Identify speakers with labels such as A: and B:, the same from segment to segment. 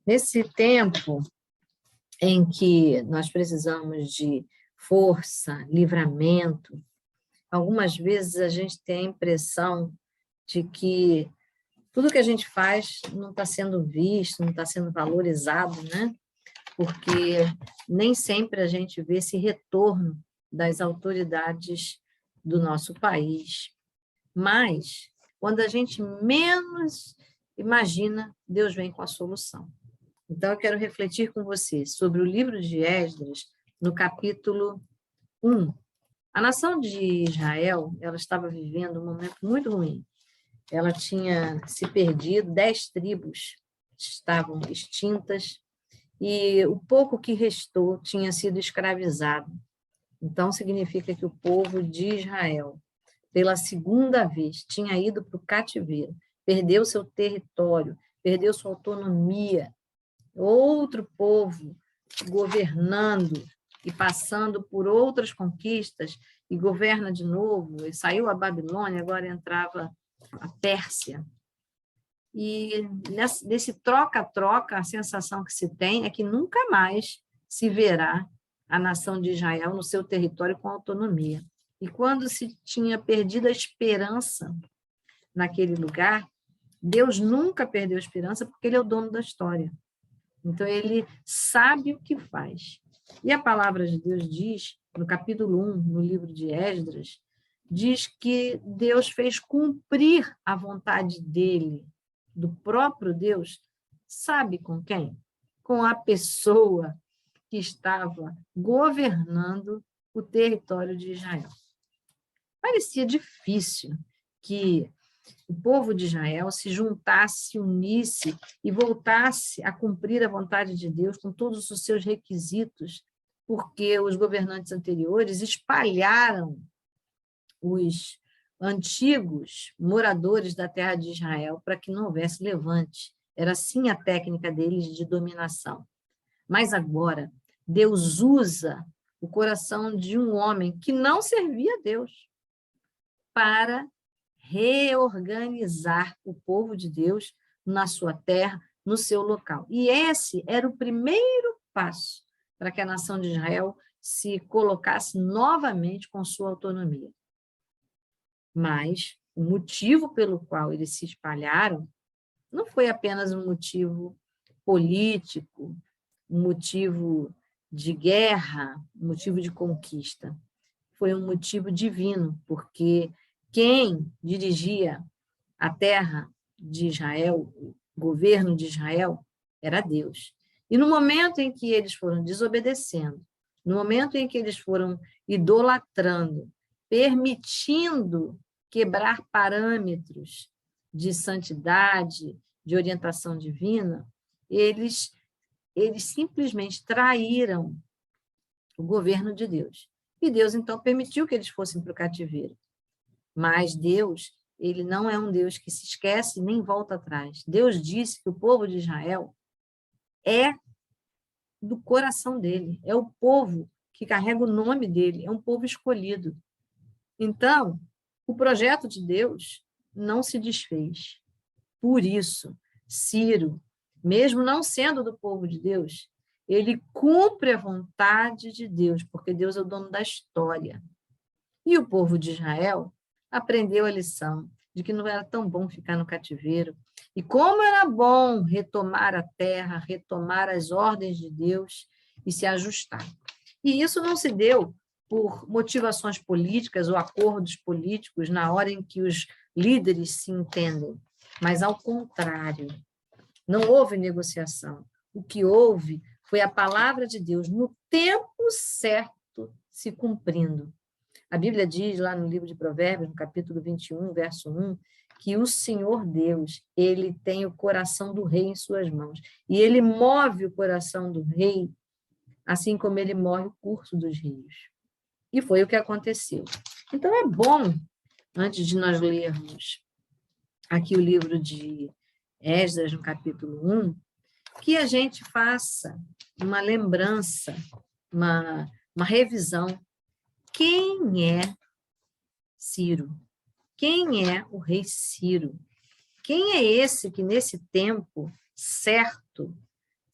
A: Nesse tempo em que nós precisamos de força, livramento, algumas vezes a gente tem a impressão de que tudo que a gente faz não está sendo visto, não está sendo valorizado, né? Porque nem sempre a gente vê esse retorno das autoridades do nosso país. Mas, quando a gente menos imagina, Deus vem com a solução. Então, eu quero refletir com você sobre o livro de Esdras, no capítulo 1. A nação de Israel, ela estava vivendo um momento muito ruim. Ela tinha se perdido, 10 tribos estavam extintas, e o pouco que restou tinha sido escravizado. Então, significa que o povo de Israel, pela segunda vez, tinha ido para o cativeiro, perdeu seu território, perdeu sua autonomia. Outro povo governando e passando por outras conquistas, e governa de novo, e saiu a Babilônia, agora entrava a Pérsia. E nesse troca-troca, a sensação que se tem é que nunca mais se verá a nação de Israel no seu território com autonomia. E quando se tinha perdido a esperança naquele lugar, Deus nunca perdeu a esperança, porque Ele é o dono da história. Então, Ele sabe o que faz. E a palavra de Deus diz, no capítulo 1, no livro de Esdras, diz que Deus fez cumprir a vontade dEle, do próprio Deus, sabe com quem? Com a pessoa que estava governando o território de Israel. Parecia difícil que o povo de Israel se juntasse, se unisse e voltasse a cumprir a vontade de Deus com todos os seus requisitos, porque os governantes anteriores espalharam os antigos moradores da terra de Israel para que não houvesse levante. Era assim a técnica deles de dominação. Mas agora, Deus usa o coração de um homem que não servia a Deus para reorganizar o povo de Deus na sua terra, no seu local. E esse era o primeiro passo para que a nação de Israel se colocasse novamente com sua autonomia. Mas o motivo pelo qual eles se espalharam não foi apenas um motivo político, um motivo de guerra, um motivo de conquista. Foi um motivo divino, porque quem dirigia a terra de Israel, o governo de Israel, era Deus. E no momento em que eles foram desobedecendo, no momento em que eles foram idolatrando, permitindo quebrar parâmetros de santidade, de orientação divina, eles simplesmente traíram o governo de Deus. E Deus, então, permitiu que eles fossem para o cativeiro. Mas Deus, ele não é um Deus que se esquece nem volta atrás. Deus disse que o povo de Israel é do coração dele, é o povo que carrega o nome dele, é um povo escolhido. Então, o projeto de Deus não se desfez. Por isso, Ciro, mesmo não sendo do povo de Deus, ele cumpre a vontade de Deus, porque Deus é o dono da história. E o povo de Israel aprendeu a lição de que não era tão bom ficar no cativeiro, e como era bom retomar a terra, retomar as ordens de Deus e se ajustar. E isso não se deu por motivações políticas ou acordos políticos na hora em que os líderes se entendem, mas, ao contrário, não houve negociação. O que houve foi a palavra de Deus no tempo certo se cumprindo. A Bíblia diz lá no livro de Provérbios, no capítulo 21, verso 1, que o Senhor Deus, ele tem o coração do rei em suas mãos, e ele move o coração do rei, assim como ele move o curso dos rios. E foi o que aconteceu. Então, é bom, antes de nós lermos aqui o livro de Esdras, no capítulo 1, que a gente faça uma lembrança, uma revisão. Quem é Ciro? Quem é o rei Ciro? Quem é esse que, nesse tempo certo,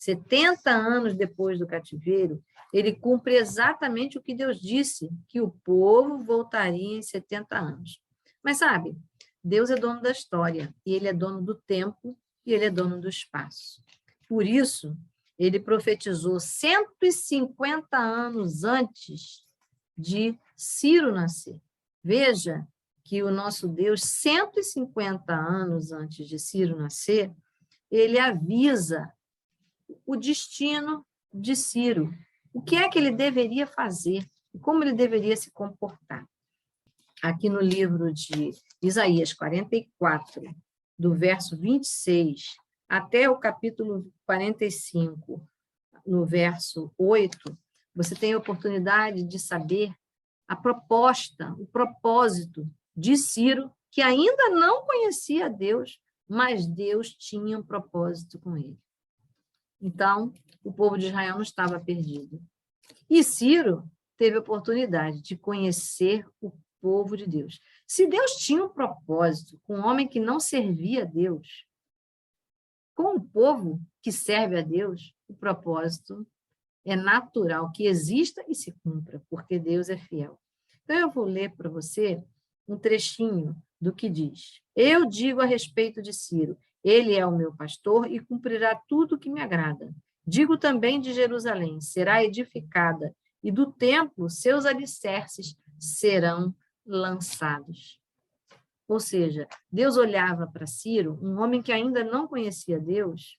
A: 70 anos depois do cativeiro, ele cumpre exatamente o que Deus disse, que o povo voltaria em 70 anos. Mas sabe, Deus é dono da história, e ele é dono do tempo, e ele é dono do espaço. Por isso, ele profetizou 150 anos antes de Ciro nascer. Veja que o nosso Deus, 150 anos antes de Ciro nascer, ele avisa o destino de Ciro, o que é que ele deveria fazer, como ele deveria se comportar. Aqui no livro de Isaías 44, do verso 26 até o capítulo 45, no verso 8, você tem a oportunidade de saber a proposta, o propósito de Ciro, que ainda não conhecia Deus, mas Deus tinha um propósito com ele. Então, o povo de Israel não estava perdido. E Ciro teve a oportunidade de conhecer o povo de Deus. Se Deus tinha um propósito com um homem que não servia a Deus, com o povo que serve a Deus, o propósito é natural que exista e se cumpra, porque Deus é fiel. Então, eu vou ler para você um trechinho do que diz. Eu digo a respeito de Ciro, ele é o meu pastor e cumprirá tudo o que me agrada. Digo também de Jerusalém, será edificada, e do templo seus alicerces serão lançados. Ou seja, Deus olhava para Ciro, um homem que ainda não conhecia Deus,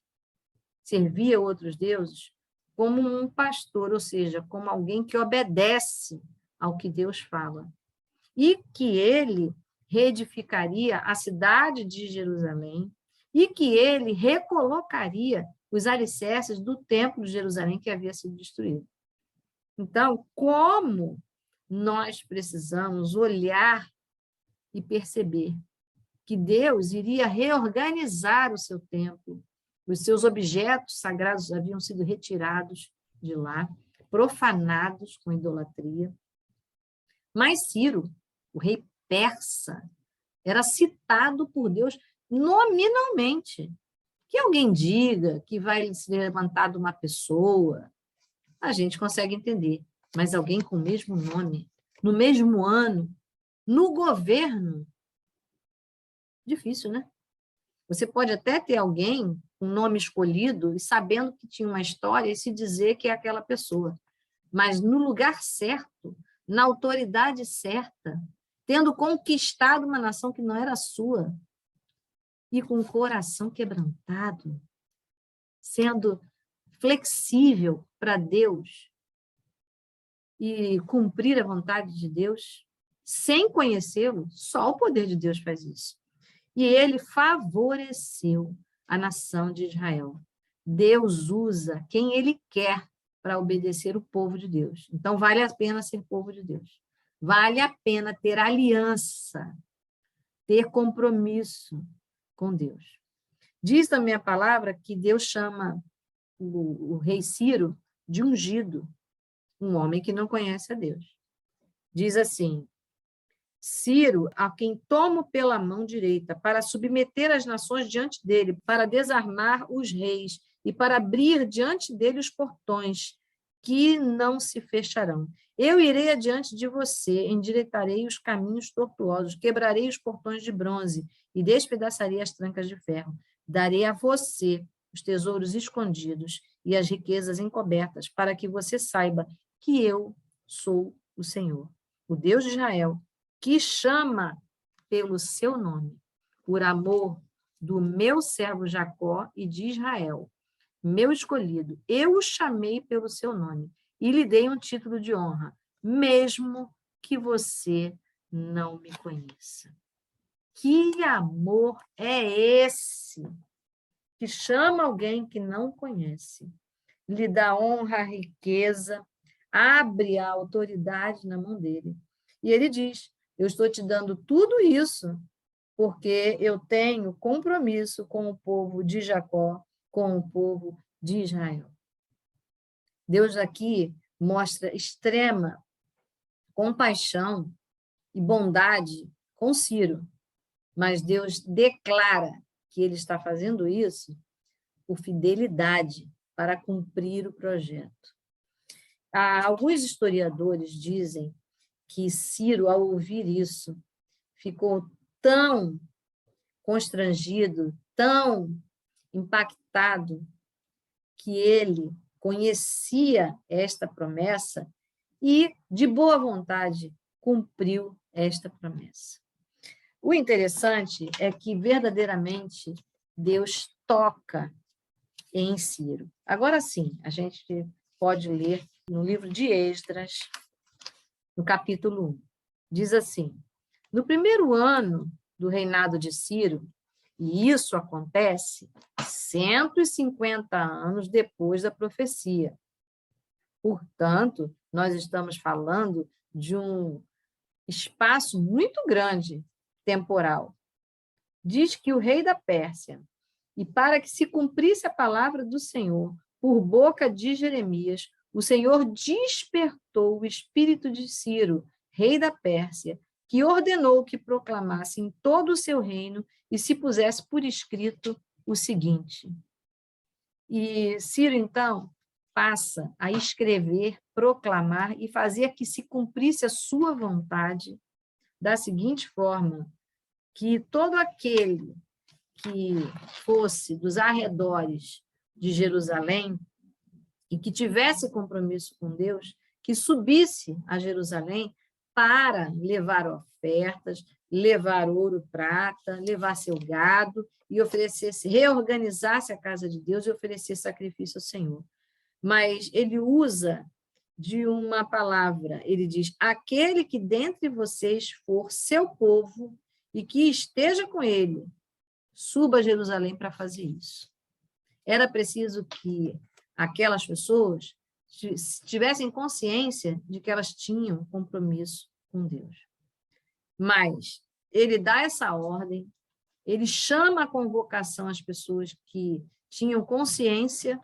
A: servia outros deuses, como um pastor, ou seja, como alguém que obedece ao que Deus fala. E que ele reedificaria a cidade de Jerusalém e que ele recolocaria os alicerces do templo de Jerusalém que havia sido destruído. Então, como nós precisamos olhar e perceber que Deus iria reorganizar o seu templo, os seus objetos sagrados haviam sido retirados de lá, profanados com idolatria. Mas Ciro, o rei persa, era citado por Deus nominalmente. Que alguém diga que vai se levantar de uma pessoa, a gente consegue entender. Mas alguém com o mesmo nome, no mesmo ano, no governo, difícil, né? Você pode até ter alguém com nome escolhido e sabendo que tinha uma história e se dizer que é aquela pessoa. Mas no lugar certo, na autoridade certa, tendo conquistado uma nação que não era sua, e com o coração quebrantado, sendo flexível para Deus e cumprir a vontade de Deus, sem conhecê-lo, só o poder de Deus faz isso. E ele favoreceu a nação de Israel. Deus usa quem ele quer para obedecer o povo de Deus. Então, vale a pena ser povo de Deus. Vale a pena ter aliança, ter compromisso com Deus. Diz também a palavra que Deus chama o rei Ciro de ungido, um homem que não conhece a Deus. Diz assim: Ciro, a quem tomo pela mão direita, para submeter as nações diante dele, para desarmar os reis e para abrir diante dele os portões, que não se fecharão. Eu irei adiante de você, endireitarei os caminhos tortuosos, quebrarei os portões de bronze e despedaçarei as trancas de ferro. Darei a você os tesouros escondidos e as riquezas encobertas, para que você saiba que eu sou o Senhor, o Deus de Israel, que chama pelo seu nome, por amor do meu servo Jacó e de Israel, meu escolhido. Eu o chamei pelo seu nome e lhe dei um título de honra, mesmo que você não me conheça. Que amor é esse que chama alguém que não conhece, lhe dá honra, riqueza, abre a autoridade na mão dele. E ele diz: eu estou te dando tudo isso porque eu tenho compromisso com o povo de Jacó, com o povo de Israel. Deus aqui mostra extrema compaixão e bondade com Ciro, mas Deus declara que ele está fazendo isso por fidelidade para cumprir o projeto. Alguns historiadores dizem que Ciro, ao ouvir isso, ficou tão constrangido, tão impactado, que ele conhecia esta promessa e, de boa vontade, cumpriu esta promessa. O interessante é que, verdadeiramente, Deus toca em Ciro. Agora sim, a gente pode ler no livro de Esdras, no capítulo 1. Diz assim: no primeiro ano do reinado de Ciro, e isso acontece 150 anos depois da profecia. Portanto, nós estamos falando de um espaço muito grande temporal. Diz que o rei da Pérsia, e para que se cumprisse a palavra do Senhor, por boca de Jeremias, o Senhor despertou o espírito de Ciro, rei da Pérsia, que ordenou que proclamasse em todo o seu reino e se pusesse por escrito o seguinte. E Ciro, então, passa a escrever, proclamar e fazer que se cumprisse a sua vontade da seguinte forma, que todo aquele que fosse dos arredores de Jerusalém e que tivesse compromisso com Deus, que subisse a Jerusalém para levar ofertas, levar ouro, prata, levar seu gado e oferecesse, reorganizasse a casa de Deus e oferecesse sacrifício ao Senhor. Mas ele usa de uma palavra, ele diz, aquele que dentre vocês for seu povo e que esteja com ele, suba a Jerusalém para fazer isso. Era preciso que aquelas pessoas tivessem consciência de que elas tinham compromisso com Deus. Mas ele dá essa ordem, ele chama a convocação às pessoas que tinham consciência.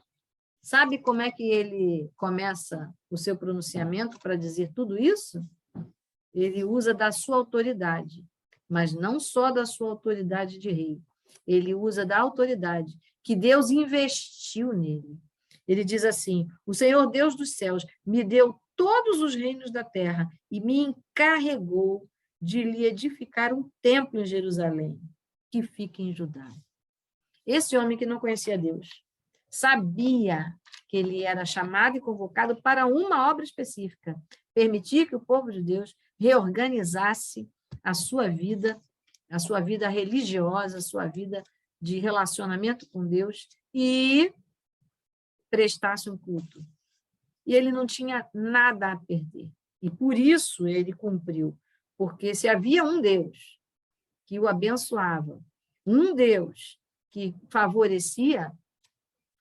A: Sabe como é que ele começa o seu pronunciamento para dizer tudo isso? Ele usa da sua autoridade, mas não só da sua autoridade de rei. Ele usa da autoridade que Deus investiu nele. Ele diz assim, o Senhor Deus dos céus me deu todos os reinos da terra e me encarregou de lhe edificar um templo em Jerusalém, que fica em Judá. Esse homem que não conhecia Deus, sabia que ele era chamado e convocado para uma obra específica, permitir que o povo de Deus reorganizasse a sua vida religiosa, a sua vida de relacionamento com Deus e prestasse um culto. E ele não tinha nada a perder. E por isso ele cumpriu. Porque se havia um Deus que o abençoava, um Deus que favorecia,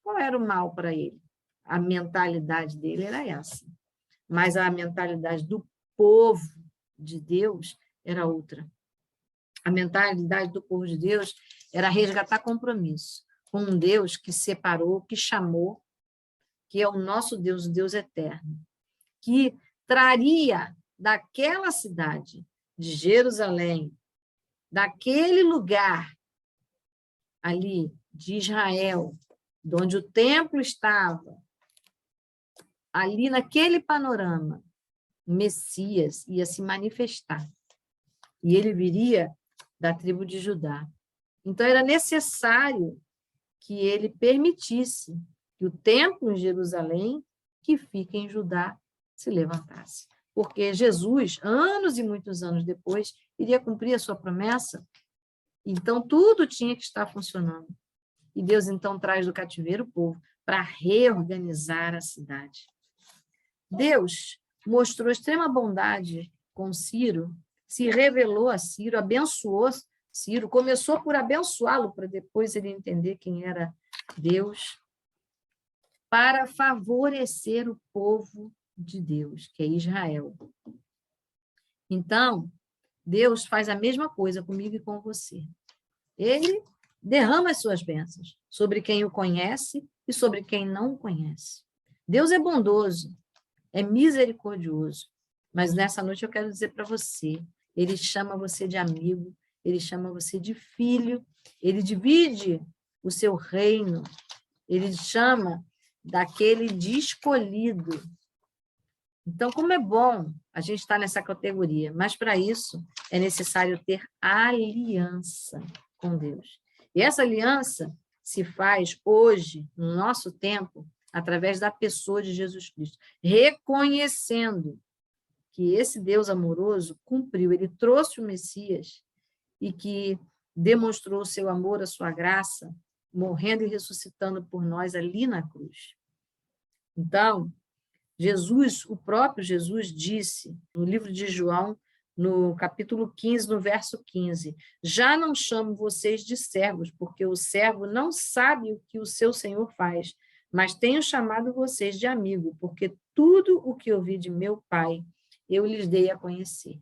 A: qual era o mal para ele? A mentalidade dele era essa. Mas a mentalidade do povo de Deus era outra. A mentalidade do povo de Deus era resgatar compromisso com um Deus que separou, que chamou, que é o nosso Deus, o Deus eterno, que traria daquela cidade, de Jerusalém, daquele lugar ali de Israel, de onde o templo estava, ali naquele panorama, o Messias ia se manifestar. E ele viria da tribo de Judá. Então, era necessário que ele permitisse que o templo em Jerusalém, que fica em Judá, se levantasse. Porque Jesus, anos e muitos anos depois, iria cumprir a sua promessa. Então, tudo tinha que estar funcionando. E Deus, então, traz do cativeiro o povo para reorganizar a cidade. Deus mostrou extrema bondade com Ciro, se revelou a Ciro, abençoou Ciro, começou por abençoá-lo, para depois ele entender quem era Deus, para favorecer o povo de Deus, que é Israel. Então, Deus faz a mesma coisa comigo e com você. Ele derrama as suas bênçãos sobre quem o conhece e sobre quem não o conhece. Deus é bondoso, é misericordioso, mas nessa noite eu quero dizer para você, ele chama você de amigo, ele chama você de filho, ele divide o seu reino, ele chama daquele de escolhido. Então, como é bom a gente estar nessa categoria, mas para isso é necessário ter aliança com Deus. E essa aliança se faz hoje, no nosso tempo, através da pessoa de Jesus Cristo, reconhecendo que esse Deus amoroso cumpriu, ele trouxe o Messias e que demonstrou o seu amor, a sua graça, morrendo e ressuscitando por nós ali na cruz. Então, Jesus, o próprio Jesus disse, no livro de João, no capítulo 15, no verso 15, já não chamo vocês de servos, porque o servo não sabe o que o seu senhor faz, mas tenho chamado vocês de amigo, porque tudo o que ouvi de meu Pai, eu lhes dei a conhecer.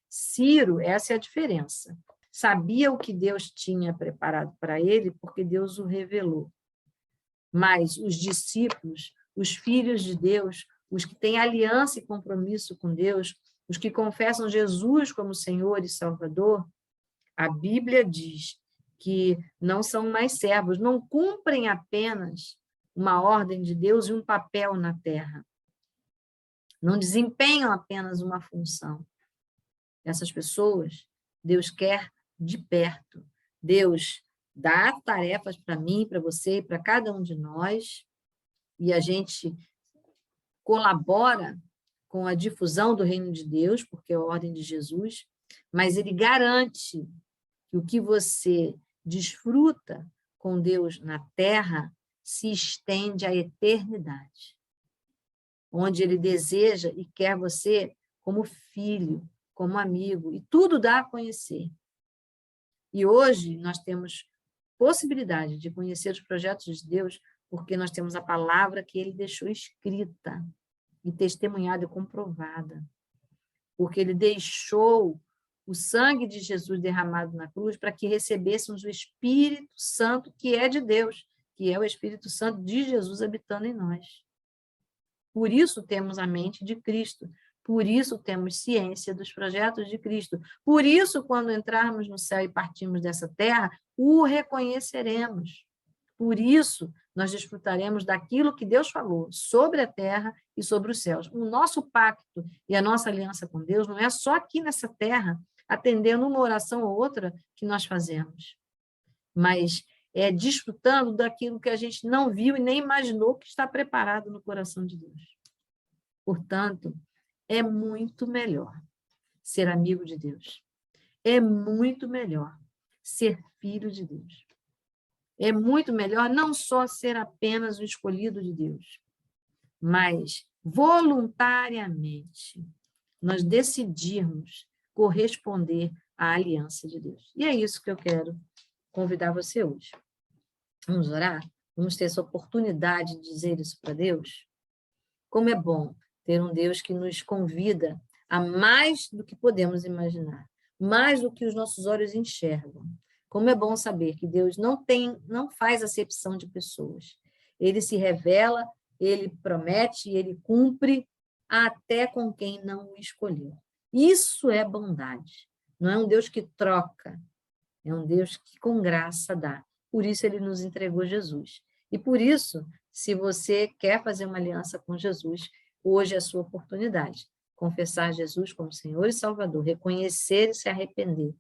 A: Ciro, essa é a diferença. Sabia o que Deus tinha preparado para ele, porque Deus o revelou. Mas os discípulos, os filhos de Deus, os que têm aliança e compromisso com Deus, os que confessam Jesus como Senhor e Salvador, a Bíblia diz que não são mais servos, não cumprem apenas uma ordem de Deus e um papel na terra. Não desempenham apenas uma função. Essas pessoas, Deus quer de perto. Deus dá tarefas para mim, para você, para cada um de nós, e a gente colabora com a difusão do reino de Deus, porque é a ordem de Jesus, mas ele garante que o que você desfruta com Deus na terra se estende à eternidade, onde ele deseja e quer você como filho, como amigo, e tudo dá a conhecer. E hoje nós temos possibilidade de conhecer os projetos de Deus porque nós temos a palavra que ele deixou escrita e testemunhada e comprovada. Porque ele deixou o sangue de Jesus derramado na cruz para que recebêssemos o Espírito Santo, que é de Deus, que é o Espírito Santo de Jesus habitando em nós. Por isso temos a mente de Cristo, por isso temos ciência dos projetos de Cristo, por isso, quando entrarmos no céu e partirmos dessa terra, o reconheceremos. Por isso, nós desfrutaremos daquilo que Deus falou sobre a terra e sobre os céus. O nosso pacto e a nossa aliança com Deus não é só aqui nessa terra, atendendo uma oração ou outra que nós fazemos, mas é desfrutando daquilo que a gente não viu e nem imaginou que está preparado no coração de Deus. Portanto, é muito melhor ser amigo de Deus. É muito melhor ser filho de Deus. É muito melhor não só ser apenas o escolhido de Deus, mas voluntariamente nós decidirmos corresponder à aliança de Deus. E é isso que eu quero convidar você hoje. Vamos orar? Vamos ter essa oportunidade de dizer isso para Deus? Como é bom ter um Deus que nos convida a mais do que podemos imaginar, mais do que os nossos olhos enxergam. Como é bom saber que Deus não faz acepção de pessoas. Ele se revela, ele promete, ele cumpre até com quem não o escolheu. Isso é bondade. Não é um Deus que troca, é um Deus que com graça dá. Por isso ele nos entregou Jesus. E por isso, se você quer fazer uma aliança com Jesus, hoje é a sua oportunidade. Confessar Jesus como Senhor e Salvador, reconhecer e se arrepender,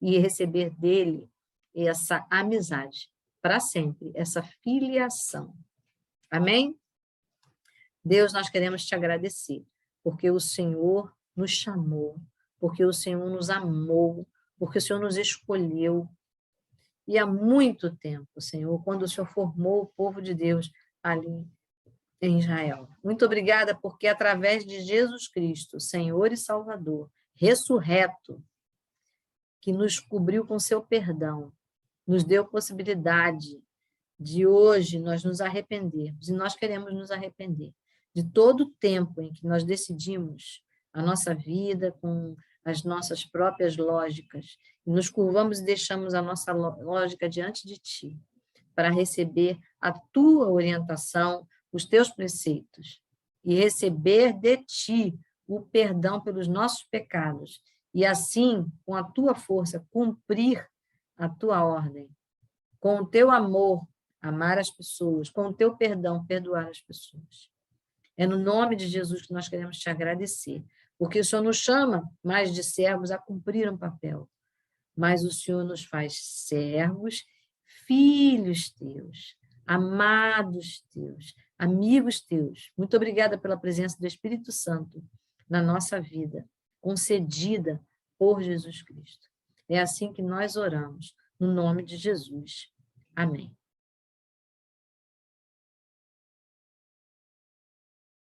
A: e receber dele essa amizade para sempre, essa filiação. Amém? Deus, nós queremos te agradecer, porque o Senhor nos chamou, porque o Senhor nos amou, porque o Senhor nos escolheu. E há muito tempo, Senhor, quando o Senhor formou o povo de Deus ali em Israel. Muito obrigada, porque através de Jesus Cristo, Senhor e Salvador, ressurreto, que nos cobriu com seu perdão, nos deu possibilidade de hoje nós nos arrependermos, e nós queremos nos arrepender de todo o tempo em que nós decidimos a nossa vida com as nossas próprias lógicas, e nos curvamos e deixamos a nossa lógica diante de Ti, para receber a Tua orientação, os Teus preceitos, e receber de Ti o perdão pelos nossos pecados, e assim, com a Tua força, cumprir a Tua ordem, com o Teu amor, amar as pessoas, com o teu perdão, perdoar as pessoas. É no nome de Jesus que nós queremos te agradecer, porque o Senhor nos chama mais de servos a cumprir um papel, mas o Senhor nos faz servos, filhos teus, amados teus, amigos teus. Muito obrigada pela presença do Espírito Santo na nossa vida, concedida por Jesus Cristo. É assim que nós oramos, no nome de Jesus. Amém.